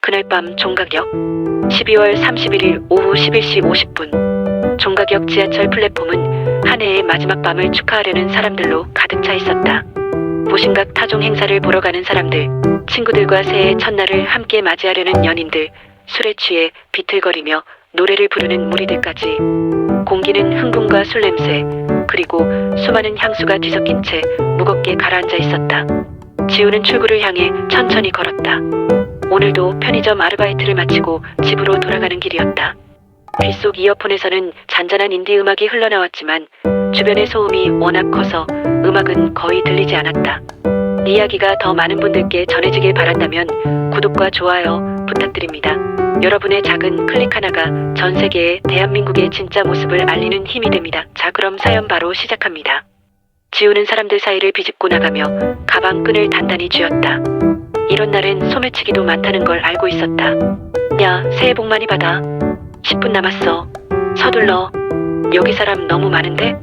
그날 밤 종각역 12월 31일 오후 11시 50분 종각역 지하철 플랫폼은 한 해의 마지막 밤을 축하하려는 사람들로 가득 차 있었다. 보신각 타종 행사를 보러 가는 사람들, 친구들과 새해 첫날을 함께 맞이하려는 연인들, 술에 취해 비틀거리며 노래를 부르는 무리들까지. 공기는 흥분과 술 냄새, 그리고 수많은 향수가 뒤섞인 채 무겁게 가라앉아 있었다. 지우는 출구를 향해 천천히 걸었다. 오늘도 편의점 아르바이트를 마치고 집으로 돌아가는 길이었다. 귓속 이어폰에서는 잔잔한 인디 음악이 흘러나왔지만 주변의 소음이 워낙 커서 음악은 거의 들리지 않았다. 이 이야기가 더 많은 분들께 전해지길 바란다면 구독과 좋아요 부탁드립니다. 여러분의 작은 클릭 하나가 전 세계에 대한민국의 진짜 모습을 알리는 힘이 됩니다. 자, 그럼 사연 바로 시작합니다. 지우는 사람들 사이를 비집고 나가며 가방 끈을 단단히 쥐었다. 이런 날엔 소매치기도 많다는 걸 알고 있었다. 야, 새해 복 많이 받아. 10분 남았어. 서둘러. 여기 사람 너무 많은데?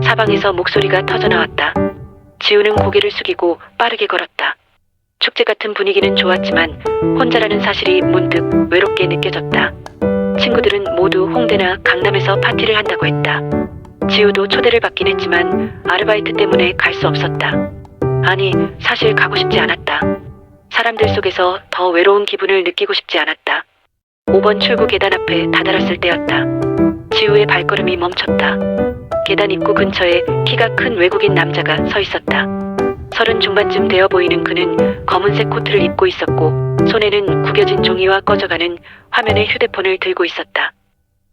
사방에서 목소리가 터져나왔다. 지우는 고개를 숙이고 빠르게 걸었다. 축제 같은 분위기는 좋았지만 혼자라는 사실이 문득 외롭게 느껴졌다. 친구들은 모두 홍대나 강남에서 파티를 한다고 했다. 지우도 초대를 받긴 했지만 아르바이트 때문에 갈 수 없었다. 아니, 사실 가고 싶지 않았다. 사람들 속에서 더 외로운 기분을 느끼고 싶지 않았다. 5번 출구 계단 앞에 다다랐을 때였다. 지우의 발걸음이 멈췄다. 계단 입구 근처에 키가 큰 외국인 남자가 서 있었다. 30 중반쯤 되어 보이는 그는 검은색 코트를 입고 있었고 손에는 구겨진 종이와 꺼져가는 화면의 휴대폰을 들고 있었다.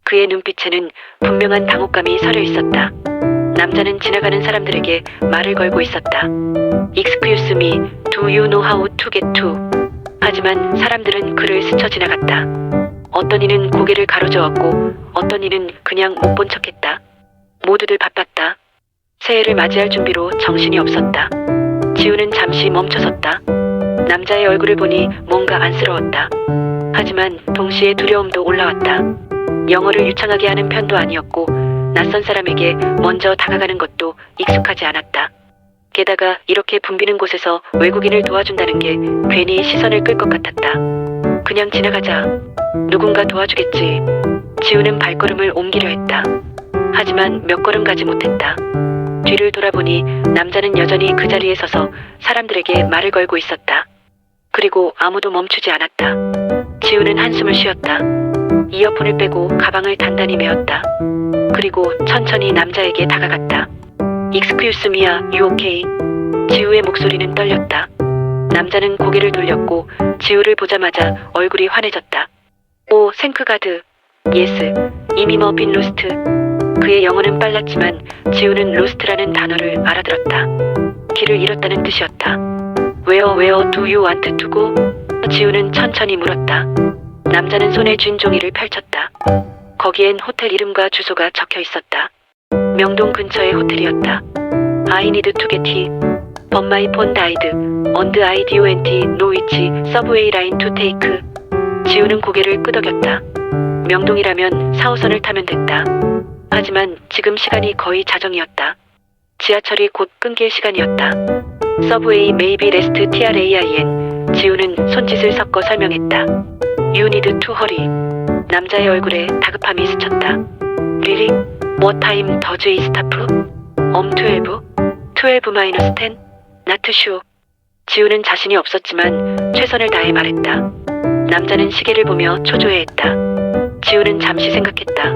그의 눈빛에는 분명한 당혹감이 서려 있었다. 남자는 지나가는 사람들에게 말을 걸고 있었다. Excuse me, do you know how to get to? 하지만 사람들은 그를 스쳐 지나갔다. 어떤 이는 고개를 가로저었고 어떤 이는 그냥 못 본 척했다. 모두들 바빴다. 새해를 맞이할 준비로 정신이 없었다. 지우는 잠시 멈춰섰다. 남자의 얼굴을 보니 뭔가 안쓰러웠다. 하지만 동시에 두려움도 올라왔다. 영어를 유창하게 하는 편도 아니었고 낯선 사람에게 먼저 다가가는 것도 익숙하지 않았다. 게다가 이렇게 붐비는 곳에서 외국인을 도와준다는 게 괜히 시선을 끌 것 같았다. 그냥 지나가자. 누군가 도와주겠지. 지우는 발걸음을 옮기려 했다. 하지만 몇 걸음 가지 못했다. 뒤를 돌아보니 남자는 여전히 그 자리에 서서 사람들에게 말을 걸고 있었다. 그리고 아무도 멈추지 않았다. 지우는 한숨을 쉬었다. 이어폰을 빼고 가방을 단단히 메었다. 그리고 천천히 남자에게 다가갔다. Excuse me, you okay? 지우의 목소리는 떨렸다. 남자는 고개를 돌렸고 지우를 보자마자 얼굴이 환해졌다. 오, 생크가드. 예스. 이미 빈 로스트. 그의 영어는 빨랐지만 지우는 로스트라는 단어를 알아들었다. 길을 잃었다는 뜻이었다. Where do you want to go? 지우는 천천히 물었다. 남자는 손에 쥔 종이를 펼쳤다. 거기엔 호텔 이름과 주소가 적혀 있었다. 명동 근처의 호텔이었다. I need to get it. But my phone died. And I don't know which subway line to take. 지우는 고개를 끄덕였다. 명동이라면 4호선을 타면 됐다. 하지만 지금 시간이 거의 자정이었다. 지하철이 곧 끊길 시간이었다. 서브웨이 maybe rest train. 지우는 손짓을 섞어 설명했다. You need to hurry. 남자의 얼굴에 다급함이 스쳤다. Really? What time does it stop? 12? 12 minus 10? Not sure. 지우는 자신이 없었지만 최선을 다해 말했다. 남자는 시계를 보며 초조해했다. 지우는 잠시 생각했다.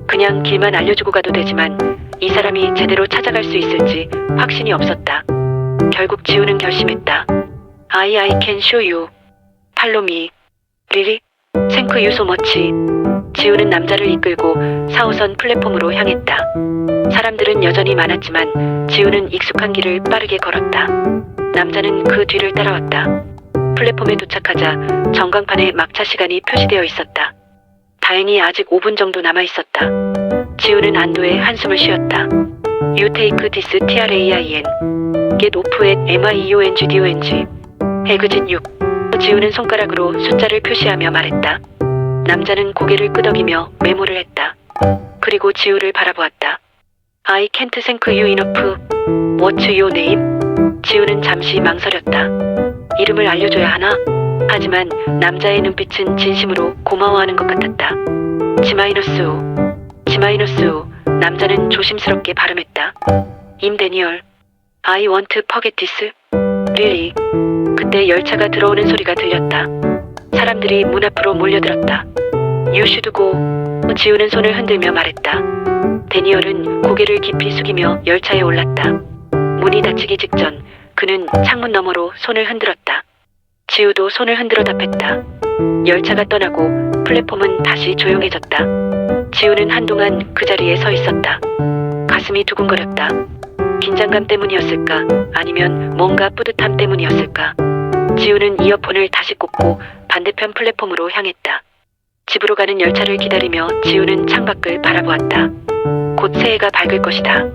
그냥 길만 알려주고 가도 되지만 이 사람이 제대로 찾아갈 수 있을지 확신이 없었다. 결국 지우는 결심했다. I can show you. Follow me. Really? Thank you so much. 지우는 남자를 이끌고 4호선 플랫폼으로 향했다. 사람들은 여전히 많았지만 지우는 익숙한 길을 빠르게 걸었다. 남자는 그 뒤를 따라왔다. 플랫폼에 도착하자 전광판에 막차 시간이 표시되어 있었다. 다행히 아직 5분 정도 남아 있었다. 지우는 안도의 한숨을 쉬었다. You take this train. Get off at MIUNGDONG. Exit 6. 지우는 손가락으로 숫자를 표시하며 말했다. 남자는 고개를 끄덕이며 메모를 했다. 그리고 지우를 바라보았다. I can't thank you enough. What's your name? 지우는 잠시 망설였다. 이름을 알려줘야 하나? 하지만 남자의 눈빛은 진심으로 고마워하는 것 같았다. 지마이너스 우. 남자는 조심스럽게 발음했다. 임 데니얼. I want to forget this. Really? 그때 열차가 들어오는 소리가 들렸다. 사람들이 문 앞으로 몰려들었다. You should go. 지우는 손을 흔들며 말했다. 데니얼은 고개를 깊이 숙이며 열차에 올랐다. 문이 닫히기 직전 그는 창문 너머로 손을 흔들었다. 지우도 손을 흔들어 답했다. 열차가 떠나고 플랫폼은 다시 조용해졌다. 지우는 한동안 그 자리에 서 있었다. 가슴이 두근거렸다. 긴장감 때문이었을까? 아니면 뭔가 뿌듯함 때문이었을까? 지우는 이어폰을 다시 꽂고 반대편 플랫폼으로 향했다. 집으로 가는 열차를 기다리며 지우는 창밖을 바라보았다. 곧 새해가 밝을 것이다.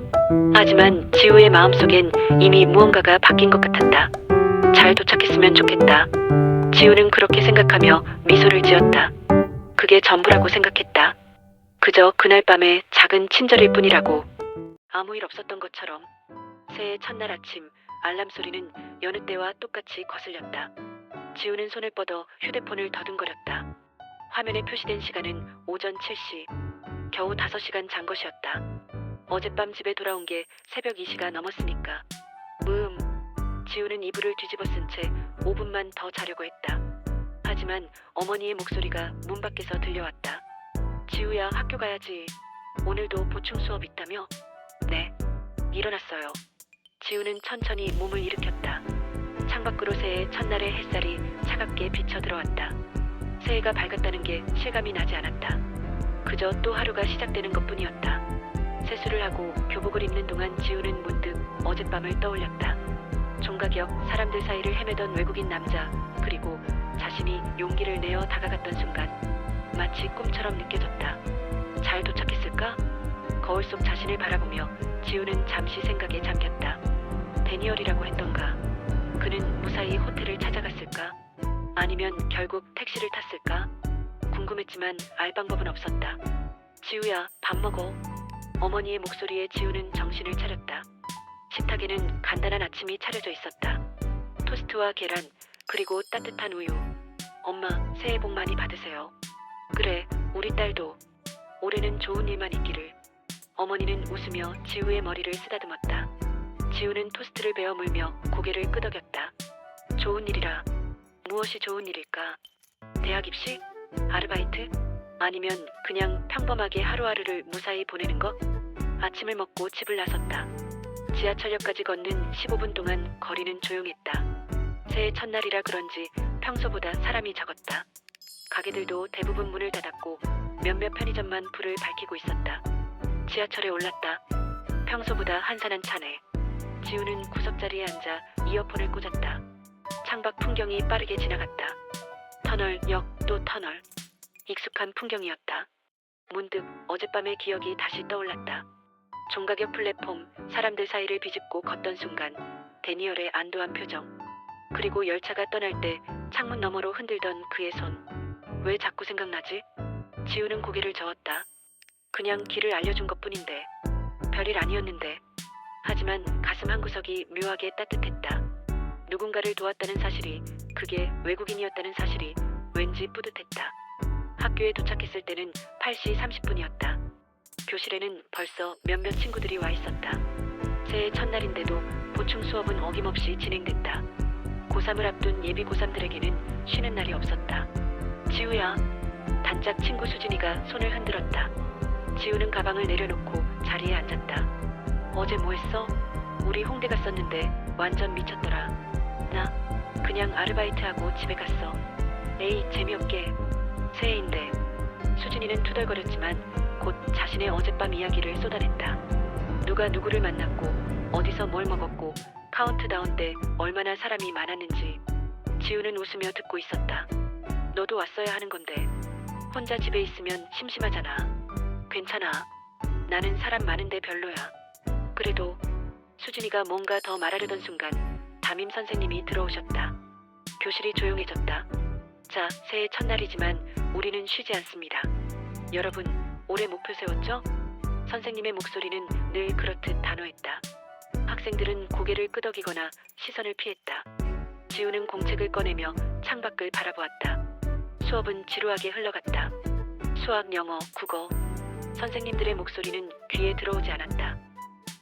하지만 지우의 마음속엔 이미 무언가가 바뀐 것 같았다. 잘 도착했으면 좋겠다. 지우는 그렇게 생각하며 미소를 지었다. 그게 전부라고 생각했다. 그저 그날 밤의 작은 친절일 뿐이라고. 아무 일 없었던 것처럼 새해 첫날 아침 알람 소리는 여느 때와 똑같이 거슬렸다. 지우는 손을 뻗어 휴대폰을 더듬거렸다. 화면에 표시된 시간은 오전 7시. 겨우 5시간 잔 것이었다. 어젯밤 집에 돌아온 게 새벽 2시가 넘었으니까. 지우는 이불을 뒤집어 쓴 채 5분만 더 자려고 했다. 하지만 어머니의 목소리가 문 밖에서 들려왔다. 지우야, 학교 가야지. 오늘도 보충 수업 있다며? 네. 일어났어요. 지우는 천천히 몸을 일으켰다. 창밖으로 새해 첫날의 햇살이 차갑게 비쳐 들어왔다. 새해가 밝았다는 게 실감이 나지 않았다. 그저 또 하루가 시작되는 것뿐이었다. 세수를 하고 교복을 입는 동안 지우는 문득 어젯밤을 떠올렸다. 종가격 사람들 사이를 헤매던 외국인 남자, 그리고 자신이 용기를 내어 다가갔던 순간 마치 꿈처럼 느껴졌다. 잘 도착했을까? 거울 속 자신을 바라보며 지우는 잠시 생각에 잠겼다. 데니얼이라고 했던가? 그는 무사히 호텔을 찾아갔을까? 아니면 결국 택시를 탔을까? 궁금했지만 알 방법은 없었다. 지우야, 밥 먹어. 어머니의 목소리에 지우는 정신을 차렸다. 식탁에는 간단한 아침이 차려져 있었다. 토스트와 계란, 그리고 따뜻한 우유. 엄마, 새해 복 많이 받으세요. 그래, 우리 딸도. 올해는 좋은 일만 있기를. 어머니는 웃으며 지우의 머리를 쓰다듬었다. 지우는 토스트를 베어 물며 고개를 끄덕였다. 좋은 일이라. 무엇이 좋은 일일까? 대학 입시? 아르바이트? 아니면 그냥 평범하게 하루하루를 무사히 보내는 거? 아침을 먹고 집을 나섰다. 지하철역까지 걷는 15분 동안 거리는 조용했다. 새해 첫날이라 그런지 평소보다 사람이 적었다. 가게들도 대부분 문을 닫았고 몇몇 편의점만 불을 밝히고 있었다. 지하철에 올랐다. 평소보다 한산한 차내. 지우는 구석자리에 앉아 이어폰을 꽂았다. 창밖 풍경이 빠르게 지나갔다. 터널, 역, 또 터널. 익숙한 풍경이었다. 문득 어젯밤의 기억이 다시 떠올랐다. 종가격 플랫폼, 사람들 사이를 비집고 걷던 순간 데니얼의 안도한 표정, 그리고 열차가 떠날 때 창문 너머로 흔들던 그의 손. 왜 자꾸 생각나지? 지우는 고개를 저었다. 그냥 길을 알려준 것뿐인데, 별일 아니었는데. 하지만 가슴 한구석이 묘하게 따뜻했다. 누군가를 도왔다는 사실이, 그게 외국인이었다는 사실이 왠지 뿌듯했다. 학교에 도착했을 때는 8시 30분이었다. 교실에는 벌써 몇몇 친구들이 와 있었다. 새해 첫날인데도 보충 수업은 어김없이 진행됐다. 고3을 앞둔 예비 고3들에게는 쉬는 날이 없었다. 지우야. 단짝 친구 수진이가 손을 흔들었다. 지우는 가방을 내려놓고 자리에 앉았다. 어제 뭐 했어? 우리 홍대 갔었는데 완전 미쳤더라. 나 그냥 아르바이트하고 집에 갔어. 에이, 재미없게. 새해인데. 수진이는 투덜거렸지만 곧 자신의 어젯밤 이야기를 쏟아냈다. 누가 누구를 만났고 어디서 뭘 먹었고 카운트다운 때 얼마나 사람이 많았는지. 지우는 웃으며 듣고 있었다. 너도 왔어야 하는 건데. 혼자 집에 있으면 심심하잖아. 괜찮아. 나는 사람 많은데 별로야. 그래도. 수진이가 뭔가 더 말하려던 순간 담임 선생님이 들어오셨다. 교실이 조용해졌다. 자, 새해 첫날이지만 우리는 쉬지 않습니다. 여러분, 올해 목표 세웠죠? 선생님의 목소리는 늘 그렇듯 단호했다. 학생들은 고개를 끄덕이거나 시선을 피했다. 지우는 공책을 꺼내며 창밖을 바라보았다. 수업은 지루하게 흘러갔다. 수학, 영어, 국어. 선생님들의 목소리는 귀에 들어오지 않았다.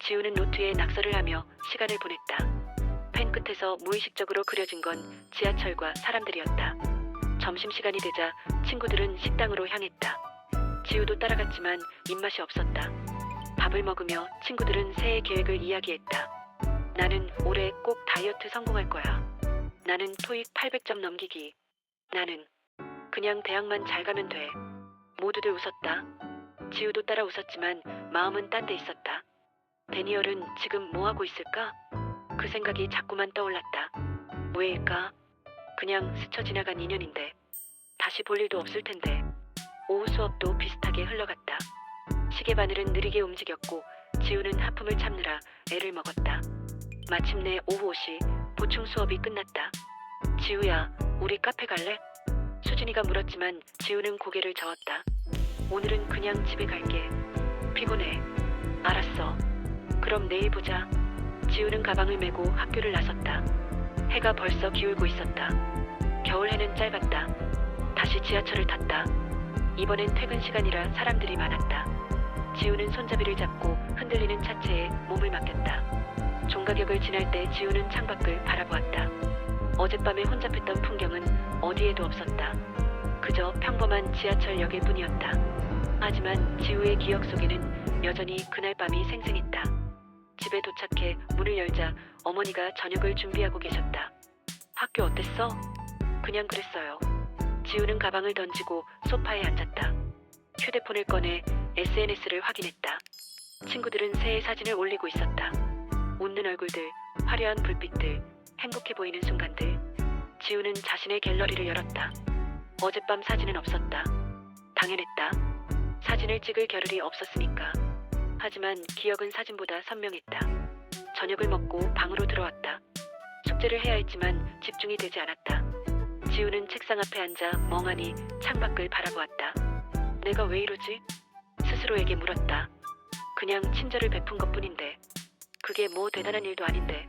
지우는 노트에 낙서를 하며 시간을 보냈다. 펜 끝에서 무의식적으로 그려진 건 지하철과 사람들이었다. 점심시간이 되자 친구들은 식당으로 향했다. 지우도 따라갔지만 입맛이 없었다. 밥을 먹으며 친구들은 새해 계획을 이야기했다. 나는 올해 꼭 다이어트 성공할 거야. 나는 토익 800점 넘기기. 나는 그냥 대학만 잘 가면 돼. 모두들 웃었다. 지우도 따라 웃었지만 마음은 딴 데 있었다. 데니얼은 지금 뭐 하고 있을까? 그 생각이 자꾸만 떠올랐다. 왜일까? 그냥 스쳐 지나간 인연인데 다시 볼 일도 없을 텐데. 오후 수업도 비슷하게 흘러갔다. 시계 바늘은 느리게 움직였고 지우는 하품을 참느라 애를 먹었다. 마침내 오후 5시 보충 수업이 끝났다. 지우야, 우리 카페 갈래? 수진이가 물었지만 지우는 고개를 저었다. 오늘은 그냥 집에 갈게. 피곤해. 알았어. 그럼 내일 보자. 지우는 가방을 메고 학교를 나섰다. 해가 벌써 기울고 있었다. 겨울 해는 짧았다. 다시 지하철을 탔다. 이번엔 퇴근 시간이라 사람들이 많았다. 지우는 손잡이를 잡고 흔들리는 차체에 몸을 맡겼다. 종가격을 지날 때 지우는 창밖을 바라보았다. 어젯밤에 혼잡했던 풍경은 어디에도 없었다. 그저 평범한 지하철역일 뿐이었다. 하지만 지우의 기억 속에는 여전히 그날 밤이 생생했다. 집에 도착해 문을 열자 어머니가 저녁을 준비하고 계셨다. 학교 어땠어? 그냥 그랬어요. 지우는 가방을 던지고 소파에 앉았다. 휴대폰을 꺼내 SNS를 확인했다. 친구들은 새해 사진을 올리고 있었다. 웃는 얼굴들, 화려한 불빛들, 행복해 보이는 순간들. 지우는 자신의 갤러리를 열었다. 어젯밤 사진은 없었다. 당연했다. 사진을 찍을 겨를이 없었으니까. 하지만 기억은 사진보다 선명했다. 저녁을 먹고 방으로 들어왔다. 숙제를 해야 했지만 집중이 되지 않았다. 지우는 책상 앞에 앉아 멍하니 창밖을 바라보았다. 내가 왜 이러지? 스스로에게 물었다. 그냥 친절을 베푼 것뿐인데. 그게 뭐 대단한 일도 아닌데.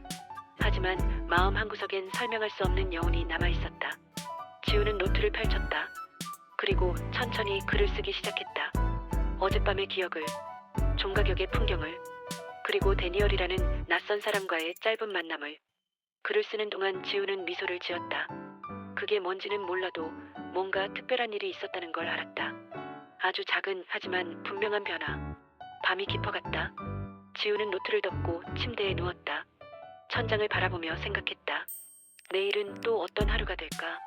하지만 마음 한구석엔 설명할 수 없는 여운이 남아있었다. 지우는 노트를 펼쳤다. 그리고 천천히 글을 쓰기 시작했다. 어젯밤의 기억을, 종가격의 풍경을, 그리고 데니얼이라는 낯선 사람과의 짧은 만남을. 글을 쓰는 동안 지우는 미소를 지었다. 그게 뭔지는 몰라도 뭔가 특별한 일이 있었다는 걸 알았다. 아주 작은 하지만 분명한 변화. 밤이 깊어갔다. 지우는 노트를 덮고 침대에 누웠다. 천장을 바라보며 생각했다. 내일은 또 어떤 하루가 될까?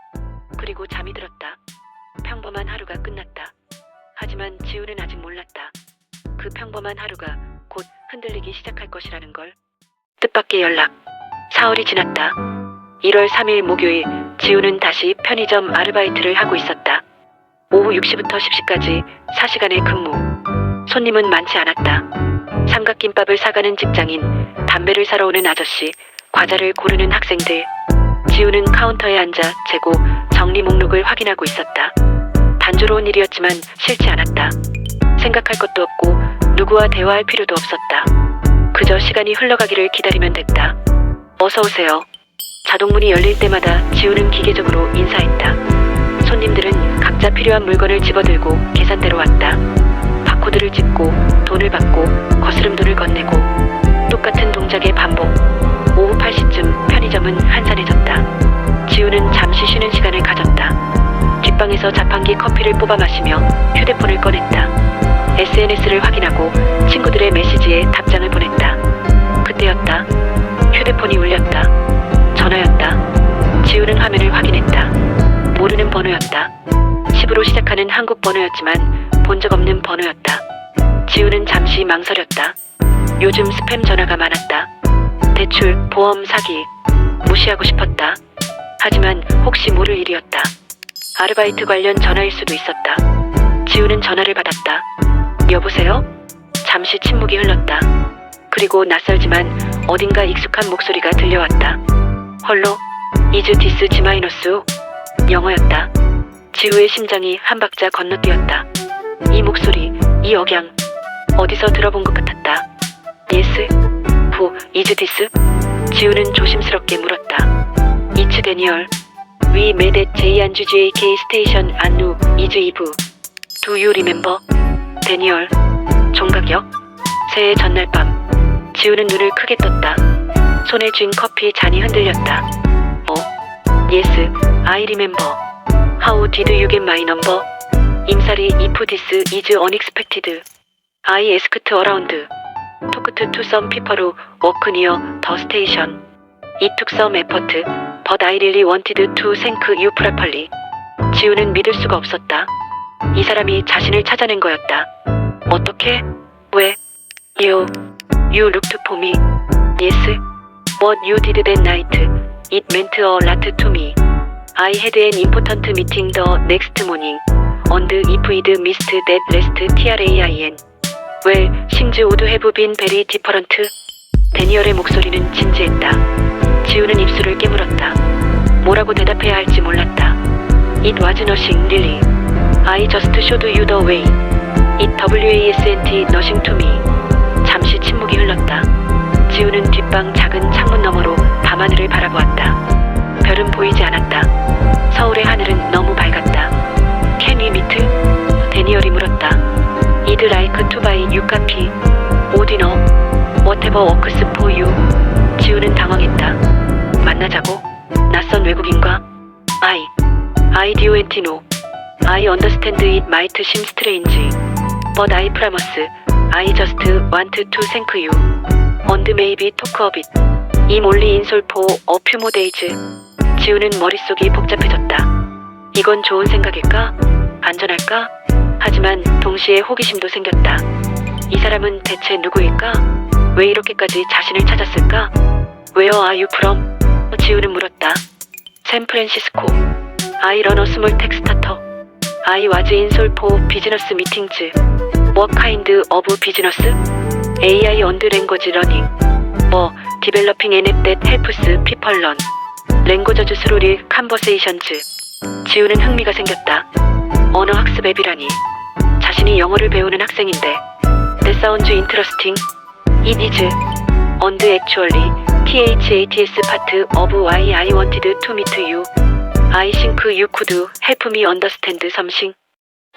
그리고 잠이 들었다. 평범한 하루가 끝났다. 하지만 지우는 아직 몰랐다. 그 평범한 하루가 곧 흔들리기 시작할 것이라는 걸. 뜻밖의 연락. 사흘이 지났다. 1월 3일 목요일, 지우는 다시 편의점 아르바이트를 하고 있었다. 오후 6시부터 10시까지 4시간의 근무. 손님은 많지 않았다. 삼각김밥을 사가는 직장인, 담배를 사러 오는 아저씨, 과자를 고르는 학생들. 지우는 카운터에 앉아 재고, 정리 목록을 확인하고 있었다. 단조로운 일이었지만 싫지 않았다. 생각할 것도 없고 누구와 대화할 필요도 없었다. 그저 시간이 흘러가기를 기다리면 됐다. 어서 오세요. 자동문이 열릴 때마다 지우는 기계적으로 인사했다. 손님들은 각자 필요한 물건을 집어들고 계산대로 왔다. 바코드를 찍고 돈을 받고 거스름돈을 건네고 똑같은 동작의 반복. 오후 8시쯤 편의점은 한산해졌다. 지우는 잠시 쉬는 시간을 가졌다. 뒷방에서 자판기 커피를 뽑아 마시며 휴대폰을 꺼냈다. SNS를 확인하고 친구들의 메시지에 답장을 보냈다. 그때였다. 휴대폰이 울렸다. 전화였다. 지우는 화면을 확인했다. 모르는 번호였다. 10으로 시작하는 한국 번호였지만 본 적 없는 번호였다. 지우는 잠시 망설였다. 요즘 스팸 전화가 많았다. 대출, 보험, 사기. 무시하고 싶었다. 하지만 혹시 모를 일이었다. 아르바이트 관련 전화일 수도 있었다. 지우는 전화를 받았다. 여보세요? 잠시 침묵이 흘렀다. 그리고 낯설지만 어딘가 익숙한 목소리가 들려왔다. 헐로? 이즈 디스 지마이너스? 영어였다. 지우의 심장이 한 박자 건너뛰었다. 이 목소리, 이 억양, 어디서 들어본 것 같았다. 예스? 후, 이즈 디스? 지우는 조심스럽게 물었다. 이츠 데니얼. 위 메댓 제이안주 JK 스테이션 안루 이즈 이브. Do you remember? 데니얼. 종각역. 새해 전날 밤. 지우는 눈을 크게 떴다. 손에 쥔 커피 잔이 흔들렸다. Yes, I remember. How did you get my number? 임살이 if this is unexpected. I asked around. Talked to some people who work near the station. It took some effort, but I really wanted to thank you properly. 지우는 믿을 수가 없었다. 이 사람이 자신을 찾아낸 거였다. 어떻게? 왜? You looked for me. Yes. What you did that night, it meant a lot to me. I had an important meeting the next morning, and if we'd missed that last TRAIN, well, things would have been very different. 데니얼의 목소리는 진지했다. 지우는 입술을 깨물었다. 뭐라고 대답해야 할지 몰랐다. It was nothing really. I just showed you the way. It wasn't nothing to me. 잠시 침묵이 흘렀다. 지우는 뒷방 작은 창문 너머로 밤하늘을 바라보았다. 별은 보이지 않았다. 서울의 하늘은 너무 밝았다. Can we meet? 데니얼이 물었다. I'd like to buy you coffee, or dinner, whatever works for you. 지우는 당황했다. 만나자고? 낯선 외국인과? I didn't know. I understand it might seem strange, but I promise I just want to thank you, and maybe talk a bit. I'm only in Seoul for a few more days. 지우는 머릿속이 복잡해졌다. 이건 좋은 생각일까? 안전할까? 하지만 동시에 호기심도 생겼다. 이 사람은 대체 누구일까? 왜 이렇게까지 자신을 찾았을까? Where are you from? 지우는 물었다. 샌프란시스코. I run a small tech startup. I was in Seoul for business meetings. What kind of business? AI and language learning. Developing an app that helps people learn. Languages through conversations. 지우는 흥미가 생겼다. 언어 학습 앱이라니. 자신이 영어를 배우는 학생인데. That sounds interesting. It is. And actually, THATS part of why I wanted to meet you. I think you could help me understand something.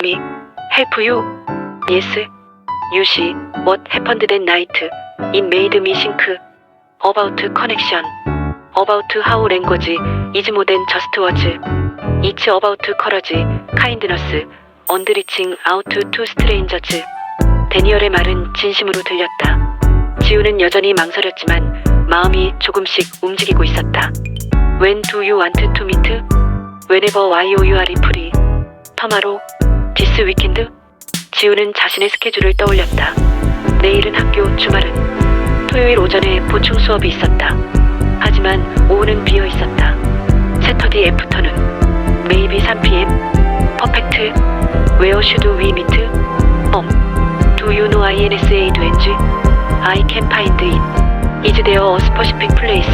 Me? Help you? Yes. You see, what happened that night? It made me think about connection. About how language is more than just words. It's about courage, kindness, and reaching out to strangers. 데니얼의 말은 진심으로 들렸다. 지우는 여전히 망설였지만 마음이 조금씩 움직이고 있었다. When do you want to meet? Whenever you are free. Tomorrow? This weekend? 지우는 자신의 스케줄을 떠올렸다. 내일은 학교, 주말은. 토요일 오전에 보충 수업이 있었다. 하지만 오후는 비어 있었다. Saturday afternoon. Maybe 3pm? Perfect. Where should we meet? Do you know INSA-range? I can find it. Is there a specific place?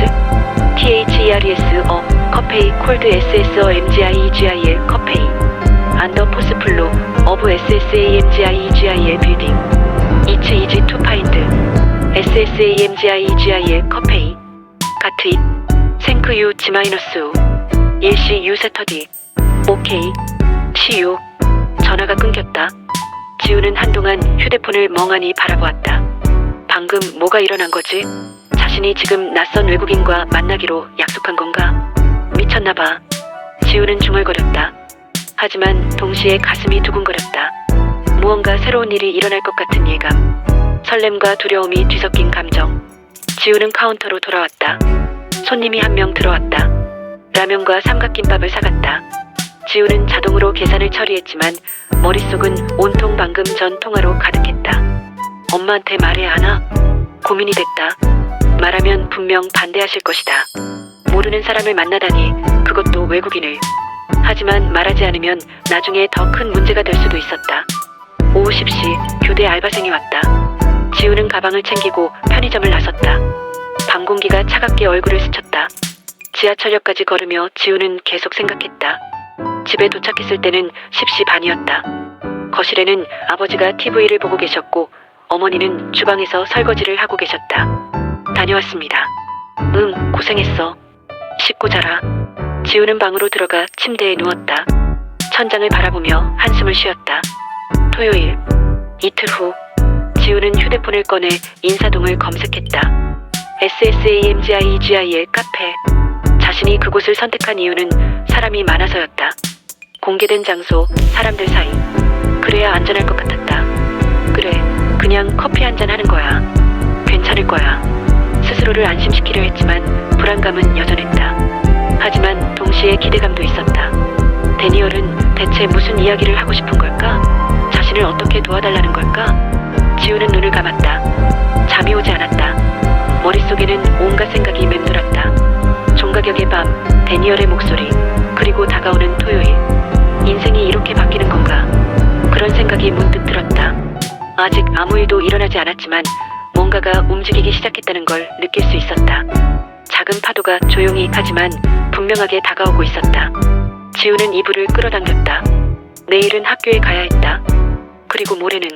THERS a cafe called SSAMGIEGIL cafe. On the fourth floor of SSAMGIEGIL building. It's easy to find. SSAMGIEGIL cafe. Got it. Thank you G-O. Yes, you Saturday. Okay. See you. 전화가 끊겼다. 지우는 한동안 휴대폰을 멍하니 바라보았다. 방금 뭐가 일어난 거지? 자신이 지금 낯선 외국인과 만나기로 약속한 건가? 미쳤나봐. 지우는 중얼거렸다. 하지만 동시에 가슴이 두근거렸다. 무언가 새로운 일이 일어날 것 같은 예감. 설렘과 두려움이 뒤섞인 감정. 지우는 카운터로 돌아왔다. 손님이 한 명 들어왔다. 라면과 삼각김밥을 사갔다. 지우는 자동으로 계산을 처리했지만 머릿속은 온통 방금 전 통화로 가득했다. 엄마한테 말해야 하나? 고민이 됐다. 말하면 분명 반대하실 것이다. 모르는 사람을 만나다니, 그것도 외국인을. 하지만 말하지 않으면 나중에 더 큰 문제가 될 수도 있었다. 오후 10시 교대 알바생이 왔다. 지우는 가방을 챙기고 편의점을 나섰다. 방 공기가 차갑게 얼굴을 스쳤다. 지하철역까지 걸으며 지우는 계속 생각했다. 집에 도착했을 때는 10시 반이었다. 거실에는 아버지가 TV를 보고 계셨고 어머니는 주방에서 설거지를 하고 계셨다. 다녀왔습니다. 응, 고생했어. 씻고 자라. 지우는 방으로 들어가 침대에 누웠다. 천장을 바라보며 한숨을 쉬었다. 토요일. 이틀 후 지우는 휴대폰을 꺼내 인사동을 검색했다. SSAMGIEGI의 카페. 자신이 그곳을 선택한 이유는 사람이 많아서였다. 공개된 장소, 사람들 사이. 그래야 안전할 것 같았다. 그래, 그냥 커피 한잔 하는 거야. 괜찮을 거야. 스스로를 안심시키려 했지만 불안감은 여전했다. 하지만 동시에 기대감도 있었다. 데니얼은 대체 무슨 이야기를 하고 싶은 걸까? 자신을 어떻게 도와달라는 걸까? 지우는 눈을 감았다. 잠이 오지 않았다. 머릿속에는 온갖 생각이 맴돌았다. 종가격의 밤, 데니얼의 목소리, 그리고 다가오는 토요일. 인생이 이렇게 바뀌는 건가? 그런 생각이 문득 들었다. 아직 아무 일도 일어나지 않았지만 뭔가가 움직이기 시작했다는 걸 느낄 수 있었다. 작은 파도가 조용히 하지만 분명하게 다가오고 있었다. 지우는 이불을 끌어당겼다. 내일은 학교에 가야 했다. 그리고 모레는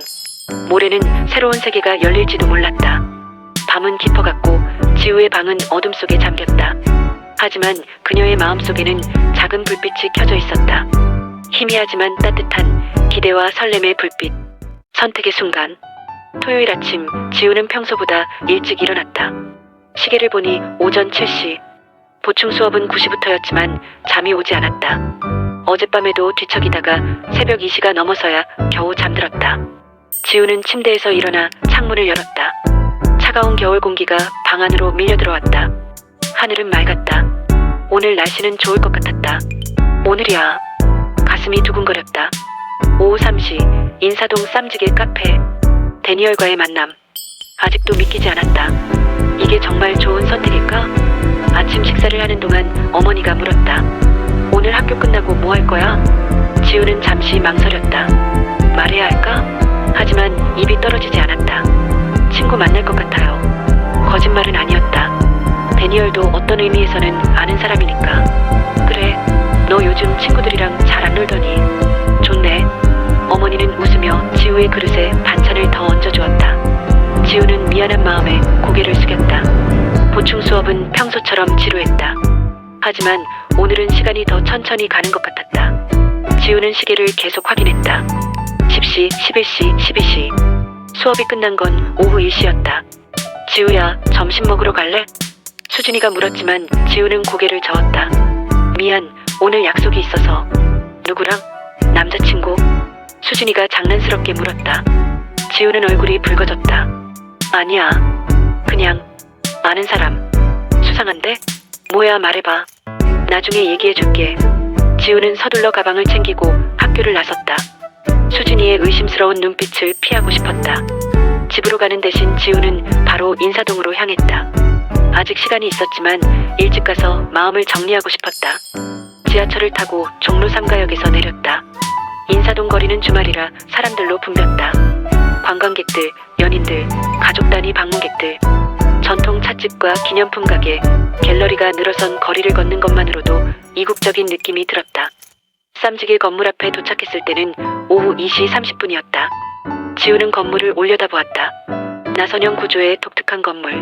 새로운 세계가 열릴지도 몰랐다. 밤은 깊어갔고 지우의 방은 어둠 속에 잠겼다. 하지만 그녀의 마음속에는 작은 불빛이 켜져 있었다. 희미하지만 따뜻한 기대와 설렘의 불빛. 선택의 순간. 토요일 아침, 지우는 평소보다 일찍 일어났다. 시계를 보니 오전 7시. 보충 수업은 9시부터였지만 잠이 오지 않았다. 어젯밤에도 뒤척이다가 새벽 2시가 넘어서야 겨우 잠들었다. 지우는 침대에서 일어나 창문을 열었다. 차가운 겨울 공기가 방 안으로 밀려들어왔다. 하늘은 맑았다. 오늘 날씨는 좋을 것 같았다. 오늘이야. 가슴이 두근거렸다. 오후 3시, 인사동 쌈지게 카페. 데니얼과의 만남. 아직도 믿기지 않았다. 이게 정말 좋은 선택일까? 아침 식사를 하는 동안 어머니가 물었다. 오늘 학교 끝나고 뭐 할 거야? 지우는 잠시 망설였다. 말해야 할까? 하지만 입이 떨어지지 않았다. 친구 만날 것 같아요. 거짓말은 아니었다. 데니얼도 어떤 의미에서는 아는 사람이니까. 그래, 너 요즘 친구들이랑 잘 안 놀더니. 좋네. 어머니는 웃으며 지우의 그릇에 반찬을 더 얹어주었다. 지우는 미안한 마음에 고개를 숙였다. 보충 수업은 평소처럼 지루했다. 하지만 오늘은 시간이 더 천천히 가는 것 같았다. 지우는 시계를 계속 확인했다. 10시, 11시, 12시. 수업이 끝난 건 오후 1시였다. 지우야, 점심 먹으러 갈래? 수진이가 물었지만 지우는 고개를 저었다. 미안, 오늘 약속이 있어서. 누구랑? 남자친구? 수진이가 장난스럽게 물었다. 지우는 얼굴이 붉어졌다. 아니야. 그냥 아는 사람. 수상한데? 뭐야, 말해봐. 나중에 얘기해줄게. 지우는 서둘러 가방을 챙기고 학교를 나섰다. 수진이의 의심스러운 눈빛을 피하고 싶었다. 집으로 가는 대신 지우는 바로 인사동으로 향했다. 아직 시간이 있었지만 일찍 가서 마음을 정리하고 싶었다. 지하철을 타고 종로 3가역에서 내렸다. 인사동 거리는 주말이라 사람들로 붐볐다. 관광객들, 연인들, 가족 단위 방문객들, 전통 찻집과 기념품 가게, 갤러리가 늘어선 거리를 걷는 것만으로도 이국적인 느낌이 들었다. 쌈지길 건물 앞에 도착했을 때는 오후 2시 30분이었다. 지우는 건물을 올려다보았다. 나선형 구조의 독특한 건물.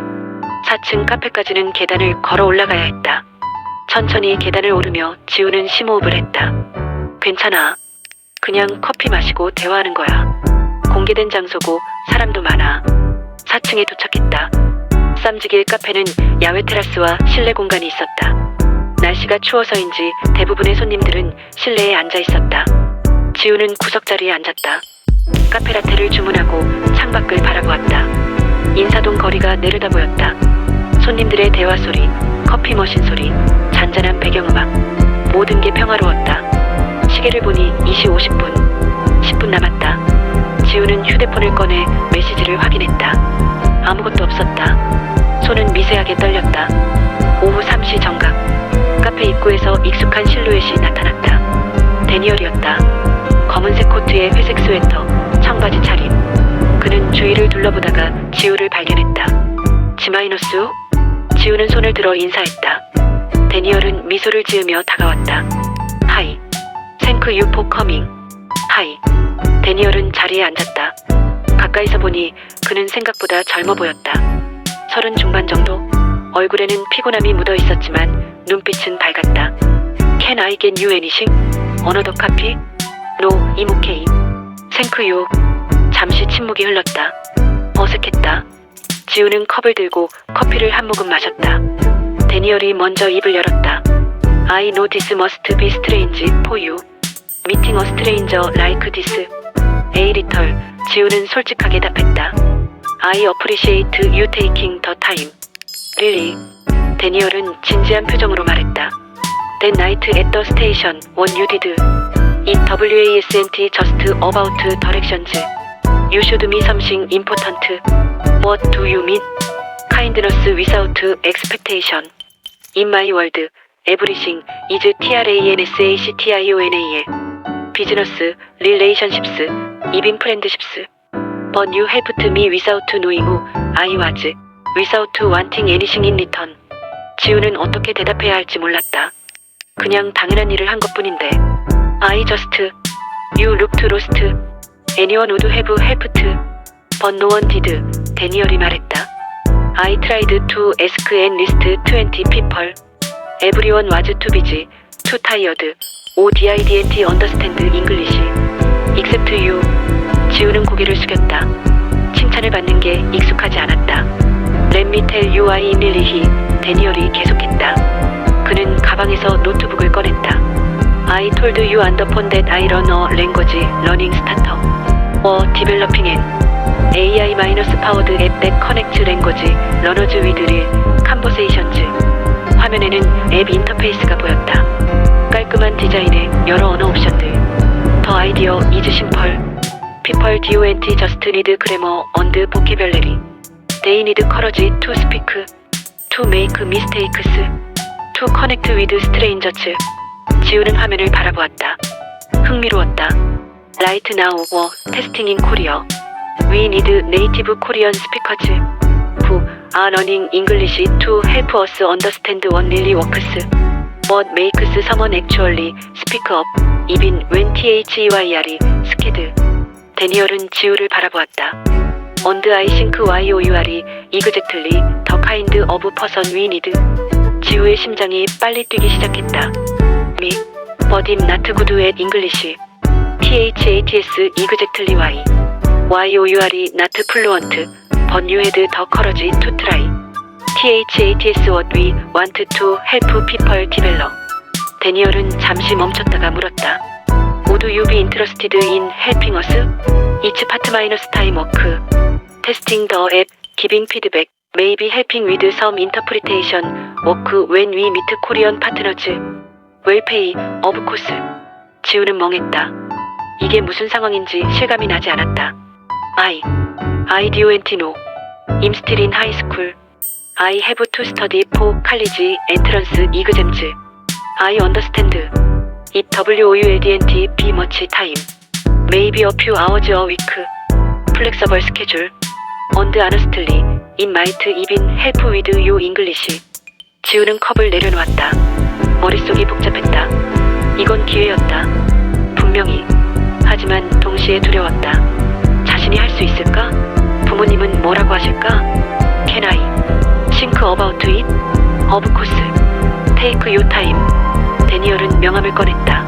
4층 카페까지는 계단을 걸어 올라가야 했다. 천천히 계단을 오르며 지우는 심호흡을 했다. 괜찮아. 그냥 커피 마시고 대화하는 거야. 공개된 장소고 사람도 많아. 4층에 도착했다. 쌈지길 카페는 야외 테라스와 실내 공간이 있었다. 날씨가 추워서인지 대부분의 손님들은 실내에 앉아 있었다. 지우는 구석자리에 앉았다. 카페라테를 주문하고 창밖을 바라보았다. 인사동 거리가 내려다 보였다. 손님들의 대화 소리, 커피 머신 소리, 잔잔한 배경음악. 모든 게 평화로웠다. 시계를 보니 2시 50분. 10분 남았다. 지우는 휴대폰을 꺼내 메시지를 확인했다. 아무것도 없었다. 손은 미세하게 떨렸다. 오후 3시 정각. 카페 입구에서 익숙한 실루엣이 나타났다. 데니얼이었다. 검은색 코트에 회색 스웨터, 청바지 차림. 그는 주위를 둘러보다가 지우를 발견했다. 지마이노스? 지우는 손을 들어 인사했다. 데니얼은 미소를 지으며 다가왔다. 하이. 생크 유포 커밍. 하이. 데니얼은 자리에 앉았다. 가까이서 보니 그는 생각보다 젊어 보였다. 30 중반 정도? 얼굴에는 피곤함이 묻어 있었지만 눈빛은 밝았다. Can I get you anything? Another coffee? No, I'm okay. Thank you. 잠시 침묵이 흘렀다. 어색했다. 지우는 컵을 들고 커피를 한 모금 마셨다. 데니얼이 먼저 입을 열었다. I know this must be strange for you. Meeting a stranger like this. A little. 지우는 솔직하게 답했다. I appreciate you taking the time. Really? 데니얼은 진지한 표정으로 말했다. That night at the station when you did it wasn't just about directions. You showed me something important. What do you mean? Kindness without expectation. In my world, everything is transactional. Business, relationships, even friendships. But you helped me without knowing who I was, without wanting anything in return. 지우는 어떻게 대답해야 할지 몰랐다. 그냥 당연한 일을 한 것뿐인데. I just, you looked lost. Anyone would have helped, but no one did. 데니얼이 말했다. I tried to ask at least 20 people. Everyone was too busy, too tired, or didn't understand English. Except you. 지우는 고개를 숙였다. 칭찬을 받는 게 익숙하지 않았다. Let me tell you I really. 데니얼이 계속했다. 그는 가방에서 노트북을 꺼냈다. I told you on the phone that I run a language learning startup. or developing an AI-powered app that connects language learners with real conversations. 화면에는 앱 인터페이스가 보였다. 깔끔한 디자인에 여러 언어 옵션들. The idea is simple. People don't just need grammar and vocabulary. They need courage to speak, to make mistakes, to connect with strangers. 지우는 화면을 바라보았다. 흥미로웠다. Right now we're testing in Korea. We need native Korean speakers who are learning English to help us understand what really works. What makes someone actually speak up even when THEYR scared. 데니얼은 지우를 바라보았다. And I think YOUR exactly the kind of person we need. 지우의 심장이 빨리 뛰기 시작했다. Me, but I'm not good at English. THATS exactly why. YOUR not fluent, but you had the courage to try. THATS what we want to help people develop. 데니얼은 잠시 멈췄다가 물었다. Would you be interested in helping us? Each part minus time work. Testing the app, giving feedback, maybe helping with some interpretation work when we meet Korean partners. Well pay, of course. 지우는 멍했다. 이게 무슨 상황인지 실감이 나지 않았다. I don't know. I'm still in high school. I have to study for college entrance exams. I understand. It wouldn't be much time. Maybe a few hours a week. Flexible schedule. And honestly, it might even help with your English. 지우는 컵을 내려놓았다. 머릿속이 복잡했다. 이건 기회였다. 분명히. 하지만 동시에 두려웠다. 자신이 할 수 있을까? 부모님은 뭐라고 하실까? Can I think about it? Of course. Take your time. 데니얼은 명함을 꺼냈다.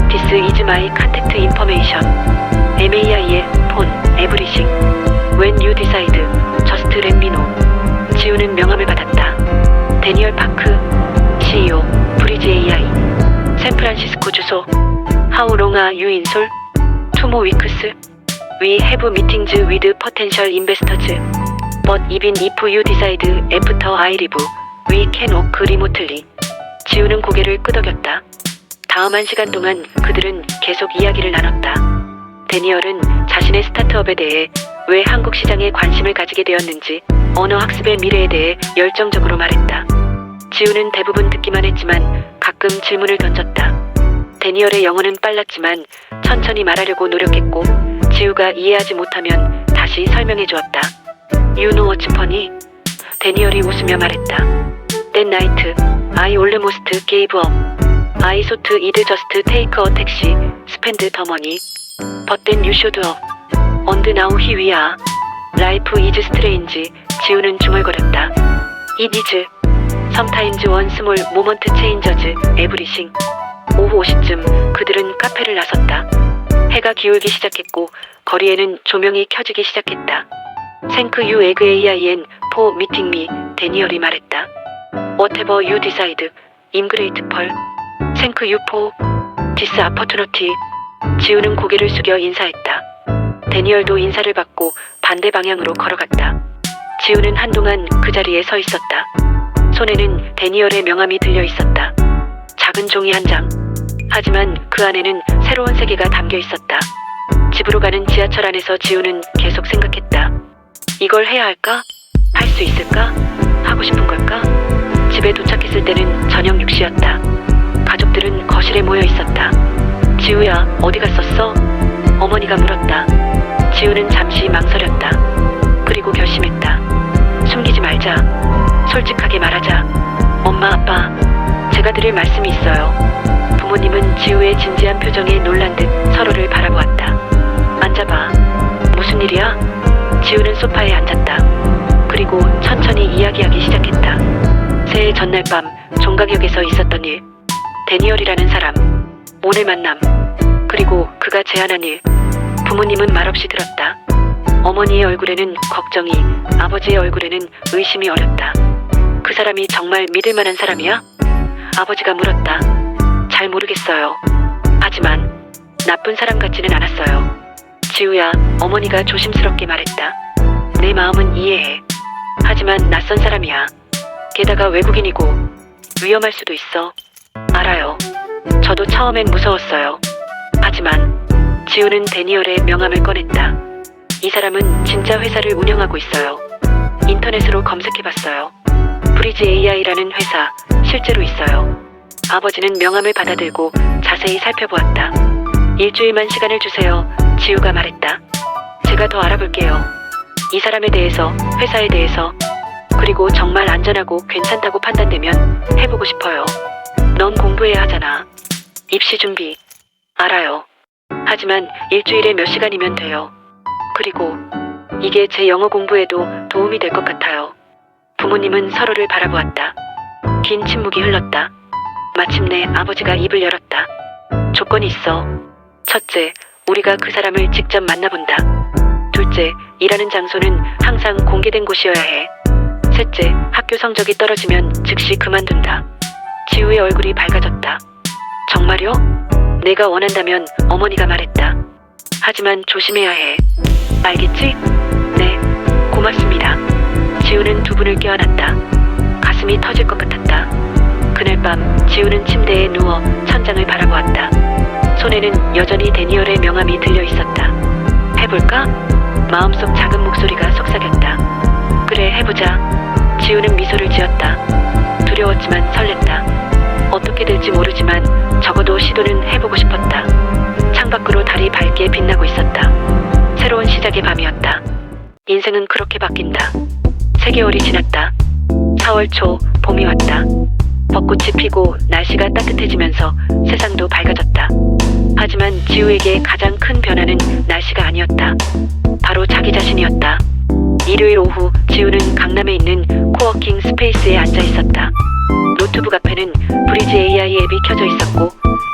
This is my contact information. MAIL, phone, everything. When you decide, just let me know. 지우는 명함을 받았다. 데니얼 파크, CEO, 브리지 AI. 샌프란시스코 주소. How long are you in Seoul? 2 more weeks. We have meetings with potential investors. But even if you decide after I leave, we can work remotely. 지우는 고개를 끄덕였다. 다음 1시간 동안 그들은 계속 이야기를 나눴다. 데니얼은 자신의 스타트업에 대해 왜 한국 시장에 관심을 가지게 되었는지, 언어 학습의 미래에 대해 열정적으로 말했다. 지우는 대부분 듣기만 했지만 가끔 질문을 던졌다. 데니얼의 영어는 빨랐지만 천천히 말하려고 노력했고, 지우가 이해하지 못하면 다시 설명해 주었다. You know what's funny? 데니얼이 웃으며 말했다. That night, I almost gave up. I thought I'd just take a taxi, spend the money. But then you showed up. And now here we are. Life is strange. 지우는 중얼거렸다. It is. sometimes one small moment changes everything. 오후 5시쯤 그들은 카페를 나섰다. 해가 기울기 시작했고 거리에는 조명이 켜지기 시작했다. Thank you again for meeting me, 데니얼이 말했다. Whatever you decide, I'm grateful. Thank you for this opportunity. 지우는 고개를 숙여 인사했다. 데니얼도 인사를 받고 반대 방향으로 걸어갔다. 지우는 한동안 그 자리에 서 있었다. 손에는 데니얼의 명함이 들려 있었다. 작은 종이 한 장. 하지만 그 안에는 새로운 세계가 담겨 있었다. 집으로 가는 지하철 안에서 지우는 계속 생각했다. 이걸 해야 할까? 할 수 있을까? 하고 싶은 걸까? 집에 도착했을 때는 저녁 6시였다. 가족들은 거실에 모여 있었다. 지우야, 어디 갔었어? 어머니가 물었다. 지우는 잠시 망설였다. 그리고 결심했다. 숨기지 말자. 솔직하게 말하자. 엄마, 아빠, 제가 드릴 말씀이 있어요. 부모님은 지우의 진지한 표정에 놀란 듯 서로를 바라보았다. 앉아봐. 무슨 일이야? 지우는 소파에 앉았다. 그리고 천천히 이야기하기 시작했다. 새해 전날 밤 종각역에서 있었던 일, 데니얼이라는 사람, 오늘 만남, 그리고 그가 제안한 일. 부모님은 말없이 들었다. 어머니의 얼굴에는 걱정이, 아버지의 얼굴에는 의심이 어렸다. 그 사람이 정말 믿을 만한 사람이야? 아버지가 물었다. 잘 모르겠어요. 하지만 나쁜 사람 같지는 않았어요. 지우야, 어머니가 조심스럽게 말했다. 내 마음은 이해해. 하지만 낯선 사람이야. 게다가 외국인이고 위험할 수도 있어. 알아요. 저도 처음엔 무서웠어요. 하지만 지우는 데니얼의 명함을 꺼냈다. 이 사람은 진짜 회사를 운영하고 있어요. 인터넷으로 검색해봤어요. 브리지 AI라는 회사 실제로 있어요. 아버지는 명함을 받아들고 자세히 살펴보았다. 일주일만 시간을 주세요. 지우가 말했다. 제가 더 알아볼게요. 이 사람에 대해서, 회사에 대해서, 그리고 정말 안전하고 괜찮다고 판단되면 해보고 싶어요. 넌 공부해야 하잖아. 입시 준비. 알아요. 하지만 일주일에 몇 시간이면 돼요. 그리고 이게 제 영어 공부에도 도움이 될 것 같아요. 부모님은 서로를 바라보았다. 긴 침묵이 흘렀다. 마침내 아버지가 입을 열었다. 조건이 있어. 첫째, 우리가 그 사람을 직접 만나본다. 둘째, 일하는 장소는 항상 공개된 곳이어야 해. 셋째, 학교 성적이 떨어지면 즉시 그만둔다. 지우의 얼굴이 밝아졌다. 정말요? 내가 원한다면, 어머니가 말했다. 하지만 조심해야 해. 알겠지? 네, 고맙습니다. 지우는 두 분을 껴안았다. 가슴이 터질 것 같았다. 그날 밤 지우는 침대에 누워 천장을 바라보았다. 손에는 여전히 데니얼의 명함이 들려 있었다. 해볼까? 마음속 작은 목소리가 속삭였다. 그래, 해보자. 지우는 미소를 지었다. 두려웠지만 설렜다. 어떻게 될지 모르지만 적어도 시도는 해보고 싶었다. 창밖으로 달이 밝게 빛나고 있었다. 새로운 시작의 밤이었다. 인생은 그렇게 바뀐다. 3개월이 지났다. 4월 초 봄이 왔다. 벚꽃이 피고 날씨가 따뜻해지면서 세상도 밝아졌다. 하지만 지우에게 가장 큰 변화는 날씨가 아니었다. 바로 자기 자신이었다. 일요일 오후 지우는 강남에 있는 코워킹 스페이스에 앉아 있었다. 노트북 앞에는 브리지 AI 앱이 켜져 있었고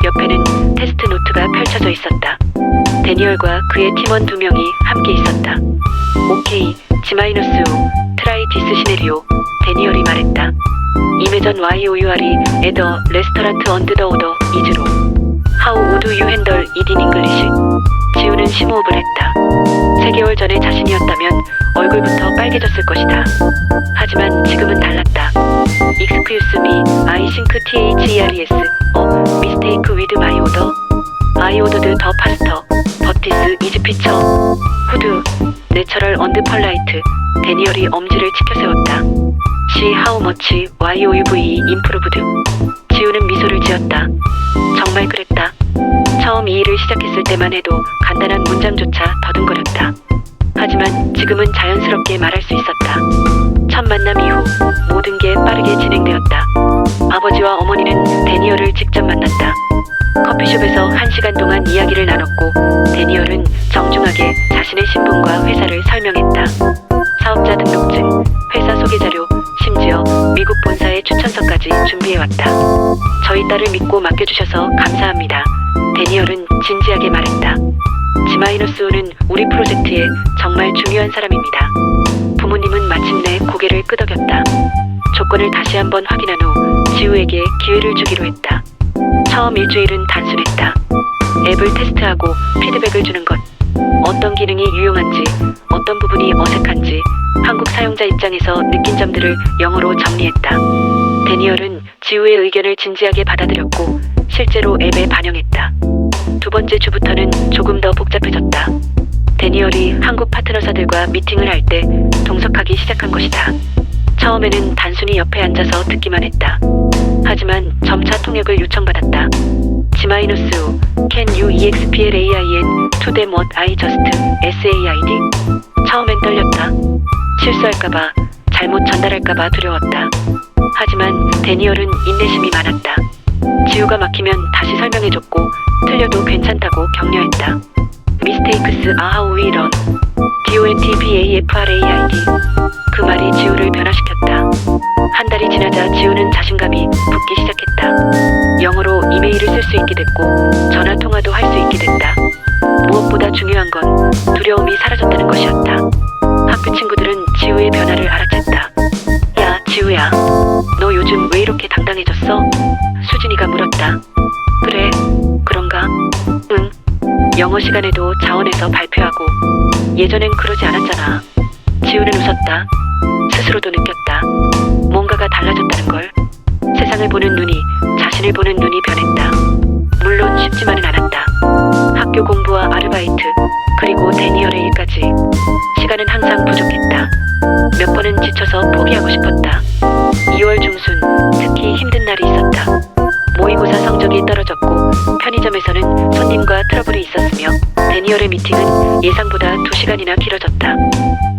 옆에는 테스트 노트가 펼쳐져 있었다. 데니얼과 그의 팀원 2명이 함께 있었다. 오케이, G-5 트라이 디스 시네리오, 데니얼이 말했다. 이메전 YOUR이 at a restaurant under the order is wrong. How would you handle it in English? 지우는 심호흡을 했다. 3개월 전에 자신이었다면 얼굴부터 빨개졌을 것이다. 하지만 지금은 달랐다. Excuse me, I think THERES a mistake with my order. I ordered the pasta, but this is pizza. Food, natural and polite. 데니얼이 엄지를 치켜 세웠다. See how much YOUV improved. 지우는 미소를 지었다. 정말 그랬다. 처음 이 일을 시작했을 때만 해도 간단한 문장조차 더듬거렸다. 하지만 지금은 자연스럽게 말할 수 있었다. 첫 만남 이후 모든 게 빠르게 진행되었다. 아버지와 어머니는 데니얼을 직접 만났다. 커피숍에서 1시간 동안 이야기를 나눴고 데니얼은 정중하게 자신의 신분과 회사를 설명했다. 사업자 등록증, 회사 소개자료, 심지어 미국 본사의 추천서까지 준비해왔다. 저희 딸을 믿고 맡겨주셔서 감사합니다. 데니얼은 진지하게 말했다. G-5는 우리 프로젝트에 정말 중요한 사람입니다. 부모님은 마침내 고개를 끄덕였다. 조건을 다시 한번 확인한 후 지우에게 기회를 주기로 했다. 처음 일주일은 단순했다. 앱을 테스트하고 피드백을 주는 것. 어떤 기능이 유용한지, 어떤 부분이 어색한지 한국 사용자 입장에서 느낀 점들을 영어로 정리했다. 데니얼은 지우의 의견을 진지하게 받아들였고 실제로 앱에 반영했다. 두 번째 주부터는 조금 더 복잡해졌다. 데니얼이 한국 파트너사들과 미팅을 할 때 동석하기 시작한 것이다. 처음에는 단순히 옆에 앉아서 듣기만 했다. 하지만 점차 통역을 요청받았다. G-U, can you explain to them what I just said? 처음엔 떨렸다. 실수할까봐, 잘못 전달할까봐 두려웠다. 하지만 데니얼은 인내심이 많았다. 지우가 막히면 다시 설명해줬고 틀려도 괜찮다고 격려했다. Mistakes are how we learn. DONTBAFRAID. 그 말이 지우를 변화시켰다. 한 달이 지나자 지우는 자신감이 붙기 시작했다. 영어로 이메일을 쓸 수 있게 됐고 전화 통화도 할 수 있게 됐다. 무엇보다 중요한 건 두려움이 사라졌다는 것이었다. 학교 친구들은 지우의 변화를 알아챘다. 야, 지우야. 너 요즘 왜 이렇게 당당해졌어? 수진이가 물었다. 그래, 그런가? 응. 영어 시간에도 자원에서 발표하고 예전엔 그러지 않았잖아. 지우는 웃었다. 스스로도 느꼈다. 뭔가가 달라졌다는 걸. 세상을 보는 눈이, 자신을 보는 눈이 변했다. 물론 쉽지만은 않았다. 학교 공부와 아르바이트, 그리고 데니얼의 일까지. 시간은 항상 부족했다. 몇 번은 지쳐서 포기하고 싶었다. 2월 중순, 특히 힘든 날이 있었다. 모의고사 성적이 떨어졌고 편의점에서는 손님과 트러블이 있었으며 데니얼의 미팅은 예상보다 2시간이나 길어졌다.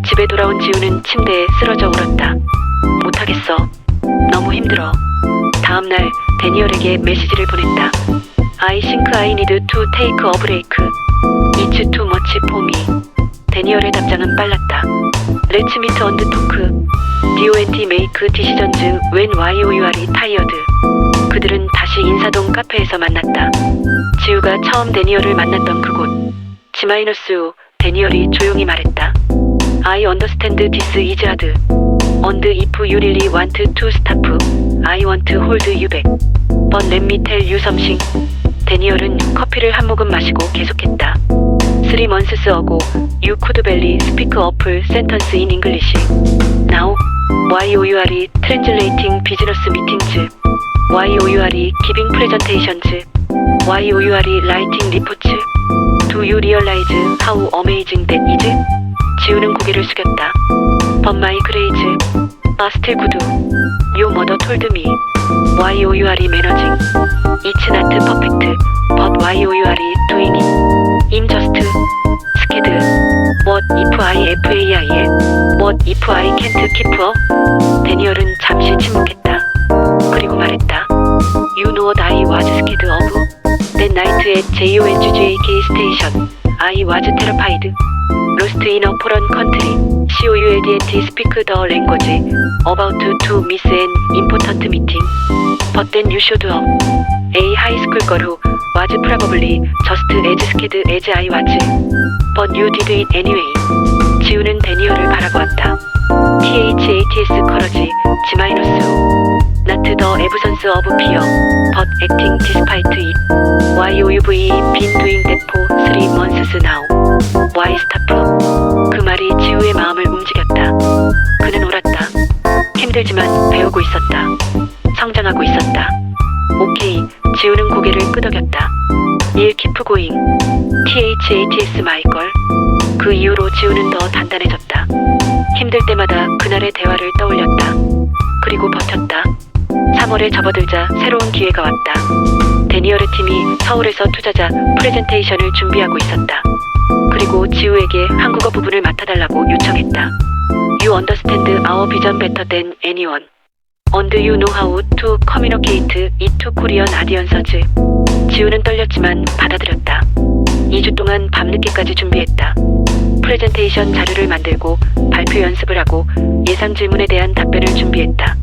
집에 돌아온 지우는 침대에 쓰러져 울었다. 못하겠어. 너무 힘들어. 다음날 데니얼에게 메시지를 보냈다. I think I need to take a break. It's too much for me. 데니얼의 답장은 빨랐다. Let's meet and talk. DONT make decisions when you are tired. 그들은 다시 인사동 카페에서 만났다. 지우가 처음 데니얼을 만났던 그곳. G-U, 데니얼이 조용히 말했다. I understand this is hard. And if you really want to stop, I won't hold you back. But let me tell you something. 데니얼은 커피를 한 모금 마시고 계속했다. 3 months ago, you could barely speak a full sentence in English. Now, you are translating business meetings. You are giving presentations. You are writing reports. Do you realize how amazing that is? 지우는 고개를 숙였다. But my grades are still good. Your mother told me. You are managing. It's not perfect, but you are doing it. I'm just scared. What if I fail? What if I can't keep up? 데니얼은 잠시 침묵했다. 그리고 말했다. You know what I was scared of? That night at JONGJK station, I was terrified. Lost in a foreign country. COULDNT speak the language. About to miss an important meeting. But then you showed up. A high school girl who was probably just as scared as I was. But you did it anyway. 지우는 데니얼을 바라보았다. THATS courage, G-U. Not the absence of fear, but acting despite it. You've been doing that for 3 months now. Why stop? 그 말이 지우의 마음을 움직였다. 그는 울었다. 힘들지만 배우고 있었다. 성장하고 있었다. 오케이, 지우는 고개를 끄덕였다. You'll keep going. THATS 마이걸. 그 이후로 지우는 더 단단해졌다. 힘들 때마다 그날의 대화를 떠올렸다. 그리고 버텼다. 3월에 접어들자 새로운 기회가 왔다. 데니얼의 팀이 서울에서 투자자 프레젠테이션을 준비하고 있었다. 그리고 지우에게 한국어 부분을 맡아달라고 요청했다. You understand our vision better than anyone. And you know how to communicate it to Korean audiences. 지우는 떨렸지만 받아들였다. 2주 동안 밤늦게까지 준비했다. 프레젠테이션 자료를 만들고 발표 연습을 하고 예상 질문에 대한 답변을 준비했다.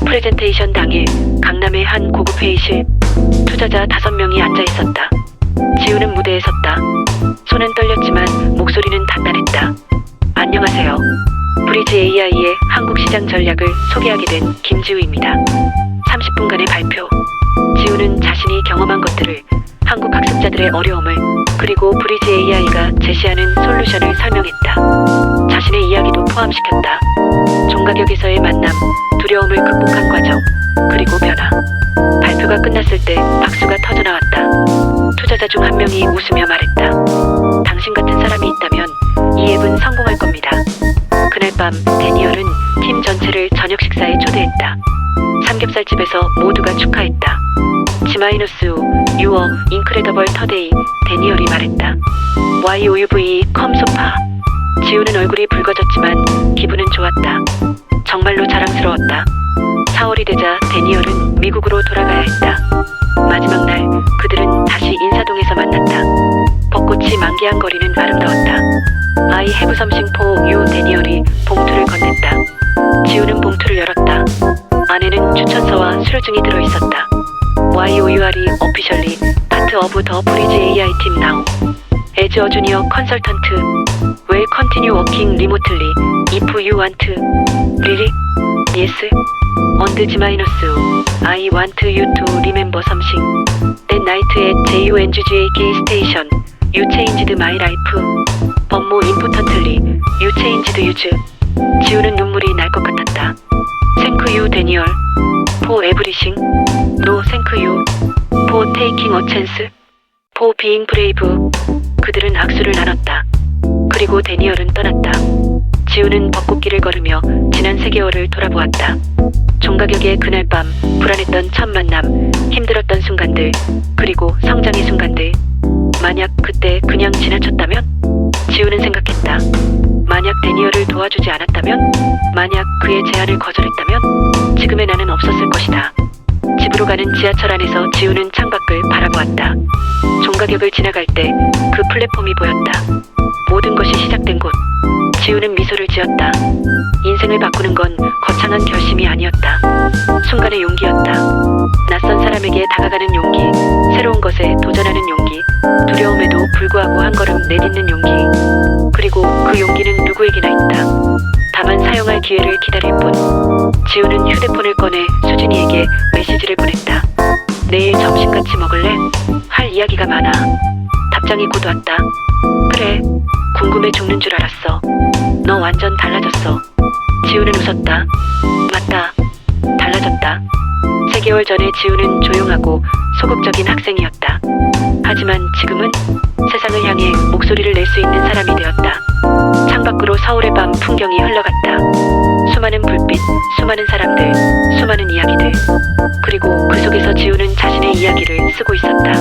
프레젠테이션 당일 강남의 한 고급 회의실. 투자자 5명이 앉아 있었다. 지우는 무대에 섰다. 손은 떨렸지만 목소리는 단단했다. 안녕하세요. 브리지 AI의 한국 시장 전략을 소개하게 된 김지우입니다. 30분간의 발표. 지우는 자신이 경험한 것들을, 한국 학습자들의 어려움을, 그리고 브리지 AI가 제시하는 솔루션을 설명했다. 자신의 이야기도 포함시켰다. 종가격에서의 만남, 두려움을 극복한 과정, 그리고 변화. 발표가 끝났을 때 박수가 터져나왔다. 투자자 중 한 명이 웃으며 말했다. 당신 같은 사람이 있다면 이 앱은 성공할 겁니다. 그날 밤 데니얼은 팀 전체를 저녁 식사에 초대했다. 삼겹살집에서 모두가 축하했다. G-U, 유어, 인크레더벌 터데이, 데니얼이 말했다. YOUVE, 컴소파. 지우는 얼굴이 붉어졌지만 기분은 좋았다. 정말로 자랑스러웠다. 4월이 되자 데니얼은 미국으로 돌아가야 했다. 마지막 날 그들은 다시 인사동에서 만났다. 벚꽃이 만개한 거리는 아름다웠다. I have something for you, 데니얼이 봉투를 건넸다. 지우는 봉투를 열었다. 안에는 추천서와 수료증이 들어있었다. YOURE officially part of the Bridge AI team now. As a junior consultant, will continue working remotely if you want. Really? Yes. And G-, I want you to remember something. That night at JUNGGAK station, you changed my life. But more importantly, you changed yours. 지우는 눈물이 날 것 같았다. Thank you, Daniel. For everything. No, thank you. For taking a chance. For being brave. 그들은 악수를 나눴다. 그리고 데니얼은 떠났다. 지우는 벚꽃길을 걸으며 지난 3개월을 돌아보았다. 종가격의 그날 밤, 불안했던 첫 만남, 힘들었던 순간들, 그리고 성장의 순간들. 만약 그때 그냥 지나쳤다면? 지우는 생각했다. 만약 데니얼을 도와주지 않았다면? 만약 그의 제안을 거절했다면? 지금의 나는 없었을 것이다. 집으로 가는 지하철 안에서 지우는 창밖을 바라보았다. 종가격을 지나갈 때 그 플랫폼이 보였다. 모든 것이 시작된 곳. 지우는 미소를 지었다. 인생을 바꾸는 건 거창한 결심이 아니었다. 순간의 용기였다. 낯선 사람에게 다가가는 용기, 새로운 것에 도전하는 용기, 두려움에도 불구하고 한 걸음 내딛는 용기. 그리고 그 용기는 누구에게나 있다. 다만 사용할 기회를 기다릴 뿐. 지우는 휴대폰을 꺼내 수진이에게 메시지를 보냈다. 내일 점심 같이 먹을래? 할 이야기가 많아. 답장이 곧 왔다. 그래, 궁금해 죽는 줄 알았어. 너 완전 달라졌어. 지우는 웃었다. 맞다. 달라졌다. 3개월 전에 지우는 조용하고 소극적인 학생이었다. 하지만 지금은 세상을 향해 목소리를 낼 수 있는 사람이 되었다. 창밖으로 서울의 밤 풍경이 흘러갔다. 수많은 불빛, 수많은 사람들, 수많은 이야기들. 그리고 그 속에서 지우는 자신의 이야기를 쓰고 있었다.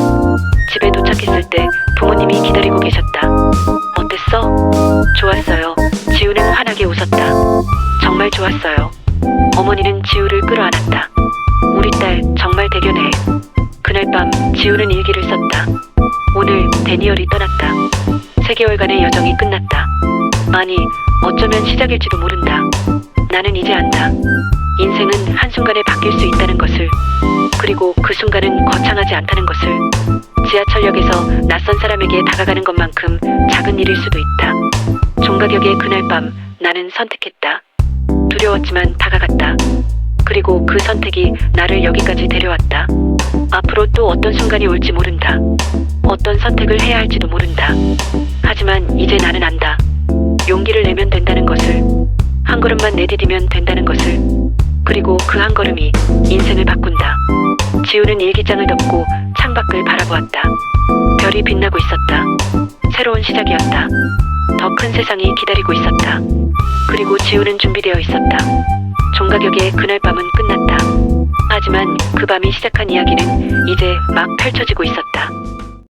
집에 도착했을 때 부모님이 기다리고 계셨다. 어땠어? 좋았어요. 지우는 환하게 웃었다. 정말 좋았어요. 어머니는 지우를 끌어안았다. 우리 딸 정말 대견해. 그날 밤 지우는 일기를 썼다. 오늘 데니얼이 떠났다. 3개월간의 여정이 끝났다. 아니, 어쩌면 시작일지도 모른다. 나는 이제 안다. 인생은 한순간에 바뀔 수 있다는 것을, 그리고 그 순간은 거창하지 않다는 것을. 지하철역에서 낯선 사람에게 다가가는 것만큼 작은 일일 수도 있다. 종가격의 그날 밤 나는 선택했다. 두려웠지만 다가갔다. 그리고 그 선택이 나를 여기까지 데려왔다. 앞으로 또 어떤 순간이 올지 모른다. 어떤 선택을 해야 할지도 모른다. 하지만 이제 나는 안다. 용기를 내면 된다는 것을, 한 걸음만 내디디면 된다는 것을. 그리고 그 한 걸음이 인생을 바꾼다. 지우는 일기장을 덮고 창밖을 바라보았다. 별이 빛나고 있었다. 새로운 시작이었다. 더 큰 세상이 기다리고 있었다. 그리고 지우는 준비되어 있었다. 종가격의 그날 밤은 끝났다. 하지만 그 밤이 시작한 이야기는 이제 막 펼쳐지고 있었다.